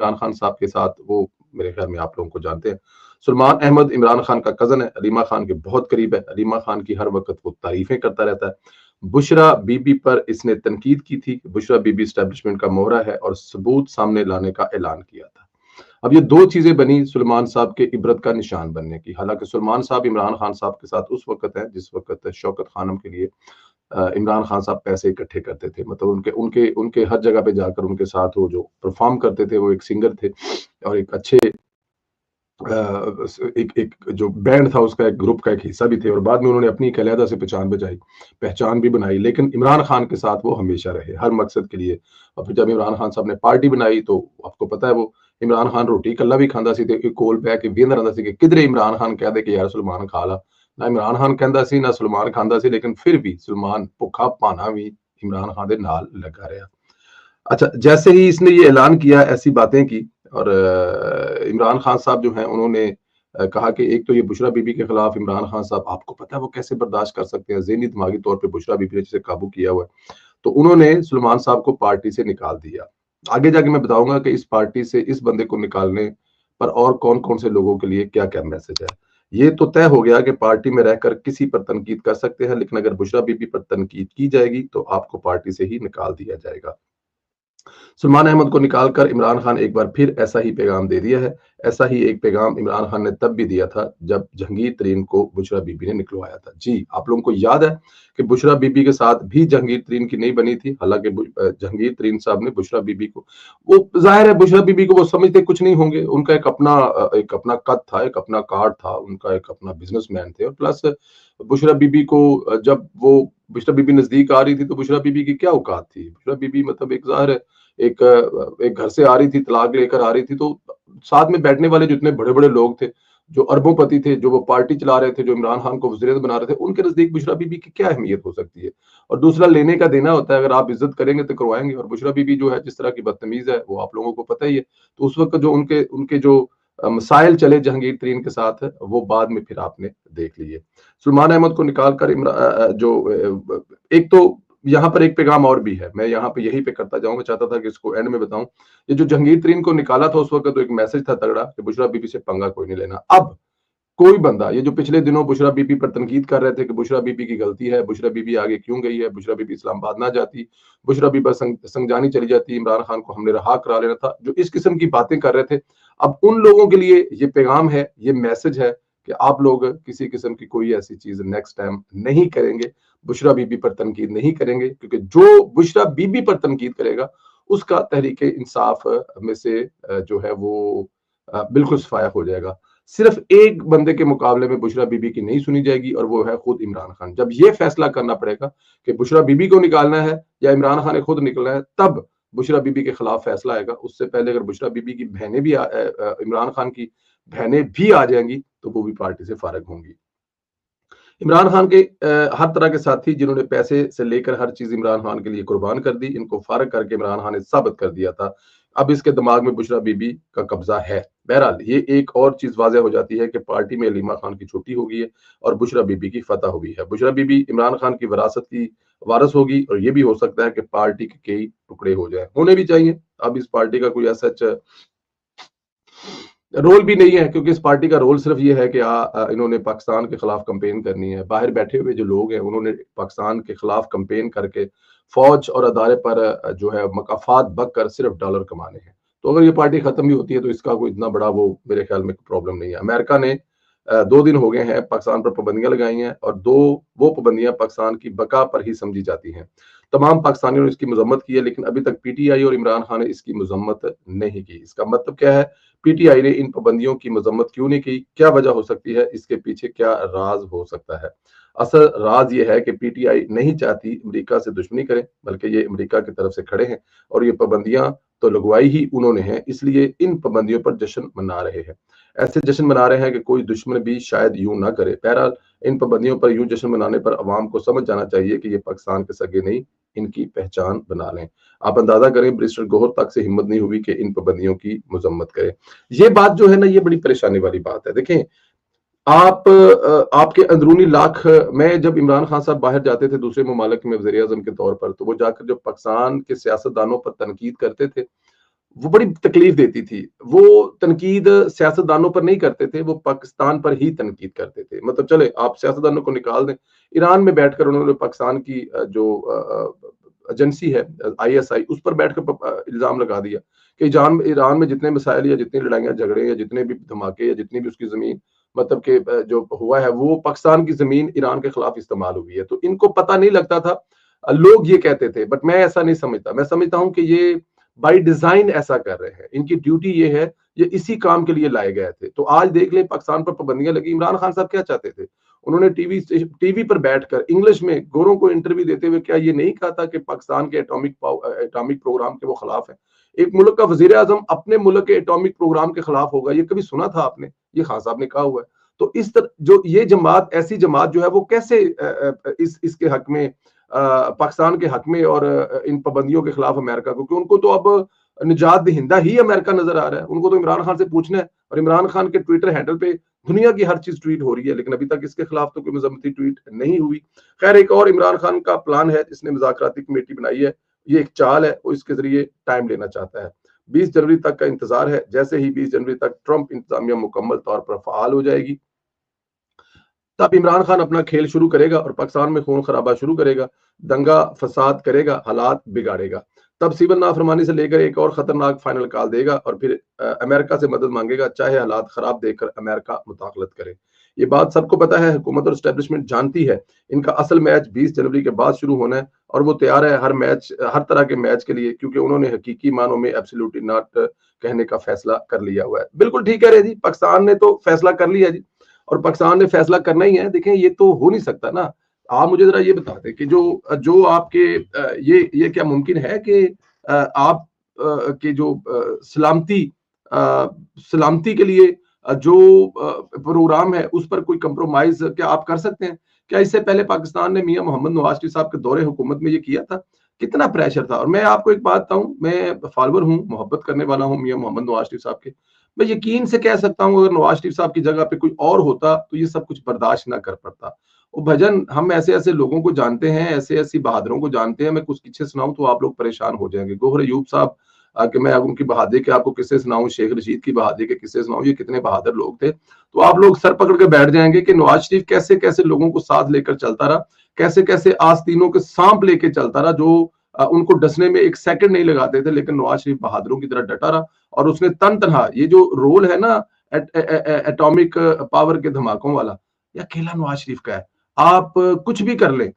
عمران خان صاحب کے ساتھ، وہ میرے خیال میں آپ لوگوں کو جانتے ہیں۔ سلمان احمد عمران خان کا کزن ہے، علیمہ خان کے بہت قریب ہے، علیمہ خان کی ہر وقت وہ تعریفیں کرتا رہتا ہے۔ بشرا بی بی پر اس نے تنقید کی تھی کہ بشرا بی بی اسٹیبلشمنٹ کا مہرہ ہے، اور ثبوت سامنے لانے کا اعلان کیا تھا۔ اب یہ دو چیزیں بنی سلمان صاحب کے عبرت کا نشان بننے کی۔ حالانکہ سلمان صاحب عمران خان صاحب کے ساتھ اس وقت ہیں جس وقت شوکت خانم کے لیے عمران خان صاحب پیسے اکٹھے کرتے تھے، مطلب ان کے ہر جگہ پہ جا کر ان کے ساتھ وہ جو پرفارم کرتے تھے، وہ ایک سنگر تھے اور ایک اچھے ایک جو بینڈ تھا اس کا، ایک گروپ کا ایک حصہ بھی تھے، اور بعد میں انہوں نے اپنی ایک علیحدہ سے پہچان بھی بنائی، لیکن عمران خان کے ساتھ وہ ہمیشہ رہے ہر مقصد کے لیے۔ اور پھر جب عمران خان صاحب نے پارٹی بنائی تو آپ کو پتا ہے وہ عمران خان روٹی کلا بھی کھاندا سی تے کول پہ کے ویندا رہندا سی کہ کدھر عمران خان کہہ دے کہ یار سلمان کھا لا، نہ عمران خان کہندا سی نہ سلمان کھاندا سی، لیکن پھر بھی سلمان بھکھا پانا بھی عمران خان دے نال لگا رہا۔ اچھا، جیسے ہی اس نے یہ اعلان کیا، ایسی باتیں کی، اور عمران خان صاحب جو ہیں انہوں نے کہا کہ ایک تو یہ بشرا بی بی کے خلاف عمران خان صاحب، آپ کو پتا ہے وہ کیسے برداشت کر سکتے ہیں، ذہنی دماغی طور پہ بشرا بی بی نے جسے قابو کیا ہوا ہے، تو انہوں نے سلمان صاحب کو پارٹی سے نکال دیا۔ آگے جا کے میں بتاؤں گا کہ اس پارٹی سے اس بندے کو نکالنے پر اور کون کون سے لوگوں کے لیے کیا کیا میسج ہے۔ یہ تو طے ہو گیا کہ پارٹی میں رہ کر کسی پر تنقید کر سکتے ہیں، لیکن اگر بشرا بی بی پر تنقید کی جائے گی تو آپ کو پارٹی سے ہی نکال دیا جائے گا۔ سلمان احمد کو نکال کر عمران خان ایک بار پھر ایسا ہی پیغام دے دیا ہے۔ ایسا ہی ایک پیغام عمران خان نے تب بھی دیا تھا جب جہانگیر ترین کو بشرا بی بی نے نکلوایا تھا۔ جی، آپ لوگوں کو یاد ہے کہ بشرا بی بی کے ساتھ بھی جہانگیر ترین کی نہیں بنی تھی، حالانکہ جہانگیر ترین صاحب نے بشرا بی بی کو، وہ ظاہر ہے بشرا بی بی کو وہ سمجھتے کچھ نہیں ہوں گے، ان کا ایک اپنا قد تھا، ایک اپنا کارڈ تھا، ان کا ایک اپنا بزنس مین تھے، اور پلس بشرا بی بی کو جب وہ بشرا بی بی نزدیک آ رہی تھی تو بشرا بی بی کی کیا اوقات تھی؟ بشرا بی بی مطلب ایک ظاہر ہے ایک گھر سے آ رہی تھی، طلاق لے کر آ رہی تھی، تو ساتھ میں بیٹھنے والے جتنے بڑے بڑے لوگ تھے، جو اربوں پتی تھے، جو وہ پارٹی چلا رہے تھے، جو عمران خان کو وزیر اعظم بنا رہے تھے، ان کے نزدیک بشرا بی بی کی کیا اہمیت ہو سکتی ہے؟ اور دوسرا لینے کا دینا ہوتا ہے، اگر آپ عزت کریں گے تو کروائیں گے، اور بشرا بی بی جو ہے جس طرح کی بدتمیز ہے وہ آپ لوگوں کو پتہ ہی ہے۔ تو اس وقت جو ان کے جو مسائل چلے جہانگیر ترین کے ساتھ، وہ بعد میں پھر آپ نے دیکھ لیے۔ سلمان احمد کو نکال کر جو ایک تو یہاں پر ایک پیغام اور بھی ہے، میں یہاں پہ یہی پہ کرتا جاؤں گا، چاہتا تھا کہ اس کو اینڈ میں بتاؤں۔ یہ جو جہانگیر ترین کو نکالا تھا اس وقت تو ایک میسج تھا تگڑا کہ بشرا بی بی سے پنگا کوئی نہیں لینا۔ اب کوئی بندہ، یہ جو پچھلے دنوں بشرا بی بی پر تنقید کر رہے تھے کہ بشرا بی بی کی غلطی ہے، بشرا بی بی آگے کیوں گئی ہے، بشرا بی بی اسلام آباد نہ جاتی، بشرا بی بی سنگجانی چلی جاتی، عمران خان کو ہم نے رہا کرا لینا تھا، جو اس قسم کی باتیں کر رہے تھے، اب ان لوگوں کے لیے یہ پیغام ہے، یہ میسج ہے کہ آپ لوگ کسی قسم کی کوئی ایسی چیز نیکسٹ ٹائم نہیں کریں گے، بشرا بی بی پر تنقید نہیں کریں گے، کیونکہ جو بشرا بی بی پر تنقید کرے گا اس کا تحریک انصاف میں سے جو ہے وہ بالکل صفایا ہو جائے گا۔ صرف ایک بندے کے مقابلے میں بشرا بی بی کی نہیں سنی جائے گی، اور وہ ہے خود عمران خان۔ جب یہ فیصلہ کرنا پڑے گا کہ بشرا بی بی کو نکالنا ہے یا عمران خان نے خود نکلنا ہے، تب بشرا بی بی کے خلاف فیصلہ آئے گا۔ اس سے پہلے اگر بشرا بی بی کی بہنیں بھی عمران خان کی بہنیں بھی آ جائیں گی تو وہ بھی پارٹی سے فارغ ہوں گی۔ عمران خان کے ہر طرح کے ساتھی جنہوں نے پیسے سے لے کر ہر چیز عمران خان کے لیے قربان کر دی، ان کو فارغ کر کے عمران خان نے ثابت کر دیا تھا اب اس کے دماغ میں بشرا بی بی کا قبضہ ہے۔ بہرحال یہ ایک اور چیز واضح ہو جاتی ہے کہ پارٹی میں علیمہ خان کی چھٹی ہو گئی ہے اور بشرا بی بی کی فتح ہوئی ہے۔ بشرا بی بی عمران خان کی وراثت کی وارث ہوگی، اور یہ بھی ہو سکتا ہے کہ پارٹی کے کئی ٹکڑے ہو جائیں، ہونے بھی چاہیے۔ اب اس پارٹی کا کوئی ایسا رول بھی نہیں ہے، کیونکہ اس پارٹی کا رول صرف یہ ہے کہ انہوں نے پاکستان کے خلاف کمپین کرنی ہے۔ باہر بیٹھے ہوئے جو لوگ ہیں انہوں نے پاکستان کے خلاف کمپین کر کے فوج اور ادارے پر جو ہے مقافات بک کر صرف ڈالر کمانے ہیں۔ تو اگر یہ پارٹی ختم بھی ہوتی ہے تو اس کا کوئی اتنا بڑا وہ میرے خیال میں پرابلم نہیں ہے۔ امریکہ نے 2 دن ہو گئے ہیں پاکستان پر پابندیاں لگائی ہیں، اور وہ پابندیاں پاکستان کی بقا پر ہی سمجھی جاتی ہیں۔ تمام پاکستانیوں نے اس کی مذمت کی ہے، لیکن ابھی تک پی ٹی آئی اور عمران خان نے اس کی مذمت نہیں کی۔ اس کا مطلب کیا ہے؟ پی ٹی آئی نے ان پابندیوں کی مذمت کیوں نہیں کی؟ کیا وجہ ہو سکتی ہے؟ اس کے پیچھے کیا راز ہو سکتا ہے؟ اصل راز یہ ہے کہ پی ٹی آئی نہیں چاہتی امریکہ سے دشمنی کرے، بلکہ یہ امریکہ کی طرف سے کھڑے ہیں، اور یہ پابندیاں تو لگوائی ہی انہوں نے ہیں، اس لیے ان پابندیوں پر جشن منا رہے ہیں۔ ایسے جشن منا رہے ہیں کہ کوئی دشمن بھی شاید یوں نہ کرے۔ بہرحال ان پابندیوں پر یوں جشن منانے پر عوام کو سمجھ جانا چاہیے کہ یہ پاکستان کے سگے نہیں، ان کی پہچان بنا لیں۔ آپ اندازہ کریں بریسٹر گوہر تک سے ہمت نہیں ہوئی کہ ان پابندیوں کی مذمت کرے۔ یہ بات جو ہے نا، یہ بڑی پریشانی والی بات ہے۔ دیکھیں آپ کے اندرونی لاکھ میں جب عمران خان صاحب باہر جاتے تھے دوسرے ممالک میں وزیر اعظم کے طور پر، تو وہ جا کر جب پاکستان کے سیاستدانوں پر تنقید کرتے تھے وہ بڑی تکلیف دیتی تھی. وہ تنقید سیاستدانوں پر نہیں کرتے تھے, وہ پاکستان پر ہی تنقید کرتے تھے. مطلب چلے آپ سیاستدانوں کو نکال دیں, ایران میں بیٹھ کر انہوں نے پاکستان کی جو ایجنسی ہے ISI, اس پر بیٹھ کر الزام لگا دیا کہ ایران میں جتنے مسائل یا جتنی لڑائیاں جھگڑے یا جتنے بھی دھماکے یا جتنی بھی اس کی زمین مطلب کہ جو ہوا ہے وہ پاکستان کی زمین ایران کے خلاف استعمال ہوئی ہے. تو ان کو پتہ نہیں لگتا تھا, لوگ یہ کہتے تھے, بٹ میں ایسا نہیں سمجھتا. میں سمجھتا ہوں کہ یہ بائی ڈیزائن ایسا کر رہے ہیں, ان کی ڈیوٹی یہ ہے, یہ اسی کام کے لیے لائے گئے تھے. تو آج دیکھ لیں پاکستان پر پابندیاں لگی. عمران خان صاحب کیا چاہتے تھے؟ انہوں نے ٹی وی پر بیٹھ کر انگلش میں گوروں کو انٹرویو دیتے ہوئے کیا یہ نہیں کہا تھا کہ پاکستان کے ایٹامک پروگرام کے وہ خلاف ہیں؟ ایک ملک کا وزیر اعظم اپنے ملک کے ایٹامک پروگرام کے خلاف ہوگا, یہ کبھی سنا تھا آپ نے؟ یہ خان صاحب نے کہا ہوا ہے. تو اس طرح جو یہ جماعت, ایسی جماعت جو ہے وہ کیسے اس کے حق میں, پاکستان کے حق میں اور ان پابندیوں کے خلاف امریکہ کو, کیونکہ ان کو تو اب نجات دہندہ ہی امریکہ نظر آ رہا ہے. ان کو تو عمران خان سے پوچھنا ہے, اور عمران خان کے ٹویٹر ہینڈل پہ دنیا کی ہر چیز ٹویٹ ہو رہی ہے, لیکن ابھی تک اس کے خلاف تو کوئی مذمتی ٹویٹ نہیں ہوئی. خیر, ایک اور عمران خان کا پلان ہے جس نے مذاکراتی کمیٹی بنائی ہے, یہ ایک چال ہے, وہ اس کے ذریعے ٹائم لینا چاہتا ہے. 20 جنوری تک کا انتظار ہے. جیسے ہی 20 جنوری تک ٹرمپ انتظامیہ مکمل طور پر فعال ہو جائے گی, تب عمران خان اپنا کھیل شروع کرے گا اور پاکستان میں خون خرابہ شروع کرے گا, دنگا فساد کرے گا, حالات بگاڑے گا. تب سول نافرمانی سے لے کر ایک اور خطرناک فائنل کال دے گا اور پھر امریکہ سے مدد مانگے گا, چاہے حالات خراب دیکھ کر امریکہ مداخلت کرے. یہ بات سب کو پتا ہے, حکومت اور اسٹیبلشمنٹ جانتی ہے ان کا اصل میچ 20 جنوری کے بعد شروع ہونا ہے, اور وہ تیار ہے ہر طرح کے میچ کے لیے, کیونکہ انہوں نے حقیقی معنوں میں ایبسلیوٹلی ناٹ کہنے کا فیصلہ کر لیا ہوا ہے. بالکل ٹھیک ہے جی, پاکستان نے تو فیصلہ کر لیا جی, اور پاکستان نے فیصلہ کرنا ہی ہے. دیکھیں یہ تو ہو نہیں سکتا نا. آپ مجھے ذرا یہ بتا دیں کہ جو آپ کے یہ کیا ممکن ہے کہ آپ کے جو سلامتی کے لیے جو پروگرام ہے اس پر کوئی کمپرومائز کیا آپ کر سکتے ہیں؟ کیا اس سے پہلے پاکستان نے میاں محمد نواز شریف صاحب کے دور حکومت میں یہ کیا تھا؟ کتنا پریشر تھا. اور میں آپ کو ایک بات بتاؤں, میں فالوور ہوں, محبت کرنے والا ہوں میاں محمد نواز شریف صاحب کے. میں یقین سے کہہ سکتا ہوں اگر نواز شریف صاحب کی جگہ پہ کوئی اور ہوتا تو یہ سب کچھ برداشت نہ کر پڑتا. وہ بھجن, ہم ایسے لوگوں کو جانتے ہیں, ایسی بہادروں کو جانتے ہیں. میں کچھ قصے سناؤں تو آپ لوگ پریشان ہو جائیں گے. گوہر ایوب صاحب, کہ میں ان کی بہادری کے آپ کو قصے سناؤں, شیخ رشید کی بہادری کے قصے سناؤں, یہ کتنے بہادر لوگ تھے, تو آپ لوگ سر پکڑ کے بیٹھ جائیں گے کہ نواز شریف کیسے لوگوں کو ساتھ لے کر چلتا رہا, کیسے آستینوں کے سانپ لے کے چلتا رہا, جو ان کو ڈسنے میں ایک سیکنڈ نہیں لگاتے تھے. لیکن نواز شریف بہادروں کی طرح ڈٹا رہا, اور اس نے تنہا یہ جو رول ہے نا ایٹامک پاور کے دھماکوں والا, یہ اکیلا نواز شریف کا ہے. آپ کچھ بھی کر لیں,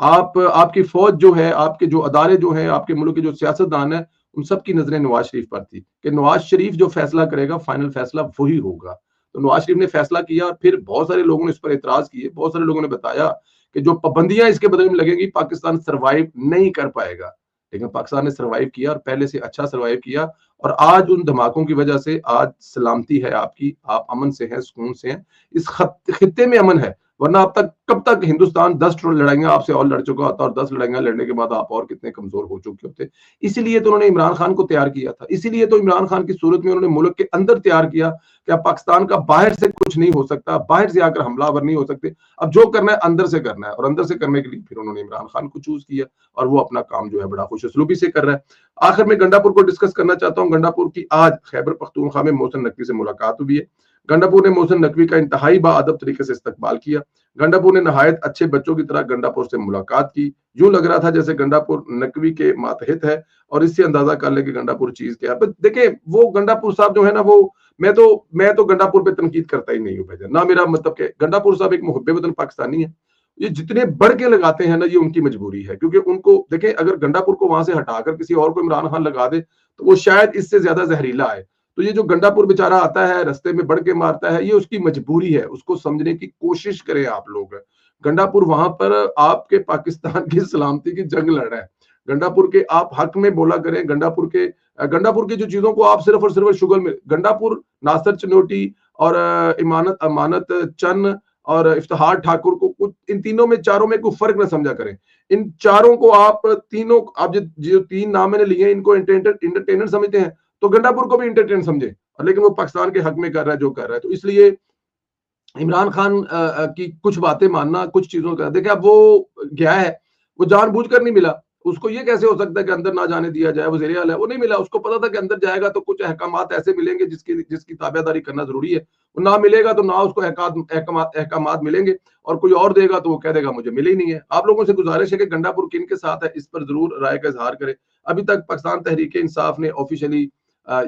آپ کی فوج جو ہے, آپ کے جو ادارے جو ہیں, آپ کے ملک کے جو سیاستدان ہیں, ان سب کی نظریں نواز شریف پر تھی کہ نواز شریف جو فیصلہ کرے گا فائنل فیصلہ وہی ہوگا. تو نواز شریف نے فیصلہ کیا, اور پھر بہت سارے لوگوں نے اس پر اعتراض کیے. بہت سارے لوگوں نے بتایا کہ جو پابندیاں اس کے بدلے میں لگیں گی پاکستان سروائیو نہیں کر پائے گا. لیکن پاکستان نے سروائیو کیا, اور پہلے سے اچھا سروائیو کیا, اور آج ان دھماکوں کی وجہ سے آج سلامتی ہے آپ کی, آپ امن سے ہیں, سکون سے ہیں, اس خطے میں امن ہے. ورنہ اب تک کب تک ہندوستان 10 لڑائیاں آپ سے اور لڑ چکا ہوتا, اور 10 لڑائیاں لڑنے کے بعد آپ اور کتنے کمزور ہو چکے ہوتے. اسی لیے تو انہوں نے عمران خان کو تیار کیا تھا, اسی لیے تو عمران خان کی صورت میں انہوں نے ملک کے اندر تیار کیا کہ اب پاکستان کا باہر سے کچھ نہیں ہو سکتا, باہر سے آ کر حملہ آور نہیں ہو سکتے, اب جو کرنا ہے اندر سے کرنا ہے. اور اندر سے کرنے کے لیے پھر انہوں نے عمران خان کو چوز کیا, اور وہ اپنا کام جو ہے بڑا خوش اسلوبی سے کر رہا ہے. آخر میں گنڈا پور کو ڈسکس کرنا چاہتا ہوں. گنڈا پور کی آج خیبر پختونخوا میں محسن نقوی سے ملاقات ہوئی ہے. گنڈا پور نے محسن نقوی کا انتہائی باادب طریقے سے استقبال کیا. گنڈا پور نے نہایت اچھے بچوں کی طرح گنڈا پور سے ملاقات کی. یوں لگ رہا تھا جیسے گنڈا پور نقوی کے ماتحت ہے, اور اس سے اندازہ کر لیں کہ گنڈا پور چیز کیا ہے. دیکھیں وہ گنڈا پور صاحب جو ہے نا, وہ میں تو گنڈا پور پہ تنقید کرتا ہی نہیں ہوں بھائی, نہ میرا مطلب کہ گنڈا پور صاحب ایک محب وطن پاکستانی ہے. یہ جتنے بڑھ کے لگاتے ہیں نا, یہ ان کی مجبوری ہے, کیونکہ ان کو دیکھیں اگر گنڈا پور کو وہاں سے ہٹا کر کسی اور کو عمران خان لگا دے تو وہ شاید اس سے زیادہ زہریلا آئے. تو یہ جو گنڈا پور بیچارہ آتا ہے, رستے میں بڑھ کے مارتا ہے, یہ اس کی مجبوری ہے. اس کو سمجھنے کی کوشش کریں آپ لوگ. گنڈا پور وہاں پر آپ کے پاکستان کی سلامتی کی جنگ لڑ رہا ہے. گنڈا پور کے آپ حق میں بولا کریں. گنڈا پور کی جو چیزوں کو آپ صرف اور صرف شگل میں, گنڈا پور ناصر چنوٹی اور امانت چن اور افتخار ٹھاکر کو کچھ ان تینوں میں چاروں میں کوئی فرق نہ سمجھا کریں. ان چاروں کو آپ تینوں, آپ جو تین نام میں نے لیے ہیں, ان کو انٹرٹینر سمجھتے ہیں, تو گنڈا پور کو بھی انٹرٹین سمجھے. لیکن وہ پاکستان کے حق میں کر رہا ہے جو کر رہا ہے. تو اس لیے عمران خان کی کچھ باتیں ماننا, کچھ چیزوں کا دیکھیں, اب وہ گیا ہے, وہ جان بوجھ کر نہیں ملا. اس کو یہ کیسے ہو سکتا ہے کہ اندر نہ جانے دیا جائے؟ وزیر اعلیٰ ہے، وہ نہیں ملا، اس کو پتا تھا کہ اندر جائے گا تو کچھ احکامات ایسے ملیں گے جس کی تابع داری کرنا ضروری ہے، وہ نہ ملے گا تو نہ اس کو احکامات ملیں گے، اور کوئی اور دے گا تو وہ کہہ دے گا مجھے ملے ہی نہیں ہے۔ آپ لوگوں سے گزارش ہے کہ گنڈا پور کن کے ساتھ ہے اس پر ضرور رائے کا اظہار کرے۔ ابھی تک پاکستان تحریک انصاف نے آفیشلی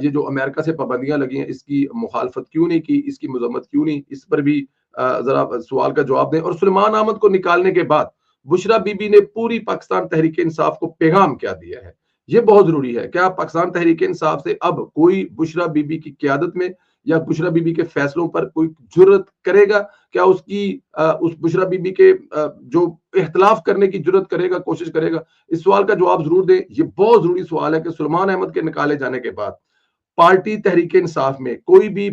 یہ جو امریکہ سے پابندیاں لگی ہیں اس کی مخالفت کیوں نہیں کی، اس کی مذمت کیوں نہیں، اس پر بھی ذرا سوال کا جواب دیں۔ اور سلیمان احمد کو نکالنے کے بعد بشرا بی بی نے پوری پاکستان تحریک انصاف کو پیغام کیا دیا ہے، یہ بہت ضروری ہے۔ کیا پاکستان تحریک انصاف سے اب کوئی بشرا بی بی کی قیادت میں یا بشرا بی بی کے فیصلوں پر کوئی جرت کرے گا؟ کیا اس بشرا بی بی کے جو اختلاف کرنے کی جرت کرے گا، کوشش کرے گا؟ اس سوال کا جواب ضرور دیں۔ یہ بہت ضروری سوال ہے کہ سلیمان احمد کے نکالے جانے کے بعد پارٹی تحریک انصاف میں کوئی بھی